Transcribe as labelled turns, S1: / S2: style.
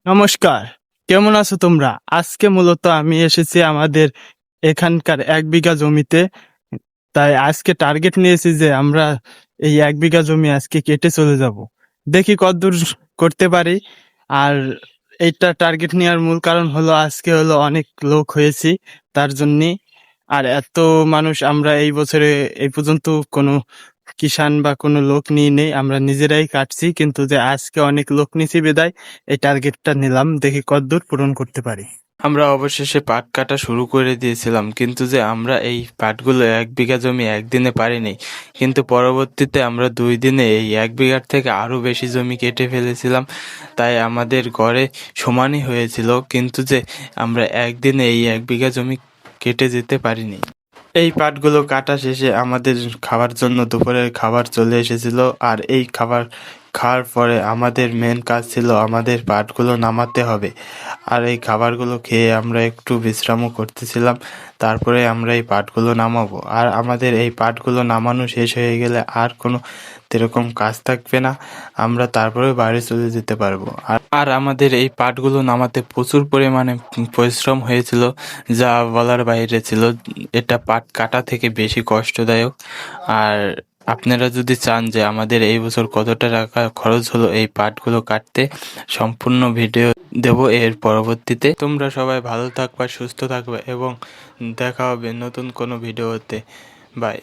S1: নমস্কার, কেমন আছো তোমরা? আজকে মূলত আমি এসেছি আমাদের এখানকার 1 বিঘা জমিতে। তাই আজকে টার্গেট নিয়েছি যে আমরা এই 1 বিঘা জমি আজকে কেটে চলে যাব। দেখি কতদূর করতে পারি। আর এইটা টার্গেট নেওয়ার মূল কারণ হলো আজকে হলো অনেক লোক হয়েছি, তার জন্যে। আর এত মানুষ আমরা এই বছরে এই পর্যন্ত কোনো কিষান বা কোনো লোক নিয়ে নেই, আমরা নিজেরাই কাটছি। কিন্তু যে আজকে অনেক লোক নিছি বিদায় এই টার্গেটটা নিলাম, দেখি কতদূর পূরণ করতে পারি।
S2: আমরা অবশেষে পাট কাটা শুরু করে দিয়েছিলাম, কিন্তু যে আমরা এই পাটগুলো 1 বিঘা জমি একদিনে পারিনি, কিন্তু পরবর্তীতে আমরা 2 দিনে এই 1 বিঘার থেকে আরও বেশি জমি কেটে ফেলেছিলাম। তাই আমাদের গড়ে সমানই হয়েছিল, কিন্তু যে আমরা একদিনে এই 1 বিঘা জমি কেটে যেতে পারিনি। এই পাটগুলো কাটা শেষে আমাদের খাওয়ার জন্য দুপুরের খাবার চলে এসেছিল। আর এই খাবার খাওয়ার পরে আমাদের মেন কাজ ছিল আমাদের পাটগুলো নামাতে হবে। আর এই খাবারগুলো খেয়ে আমরা একটু বিশ্রামও করতেছিলাম। তারপরে আমরা এই পাটগুলো নামাবো। আর আমাদের এই পাটগুলো নামানো শেষ হয়ে গেলে আর কোনো সেরকম কাজ থাকবে না, আমরা তারপরে বাড়ি চলে যেতে পারবো। আর আমাদের এই পাটগুলো নামাতে প্রচুর পরিমাণে পরিশ্রম হয়েছিল, যা বলার বাইরে ছিল। এটা পাট কাটা থেকে বেশি কষ্টদায়ক। আর আপনারা যদি চান যে আমাদের এই বছর কতটা টাকা খরচ হলো এই পাটগুলো কাটতে, সম্পূর্ণ ভিডিও দেব এর পরবর্তীতে। তোমরা সবাই ভালো থাকবা, সুস্থ থাকবে এবং দেখা হবে নতুন কোনো ভিডিওতে। বাই।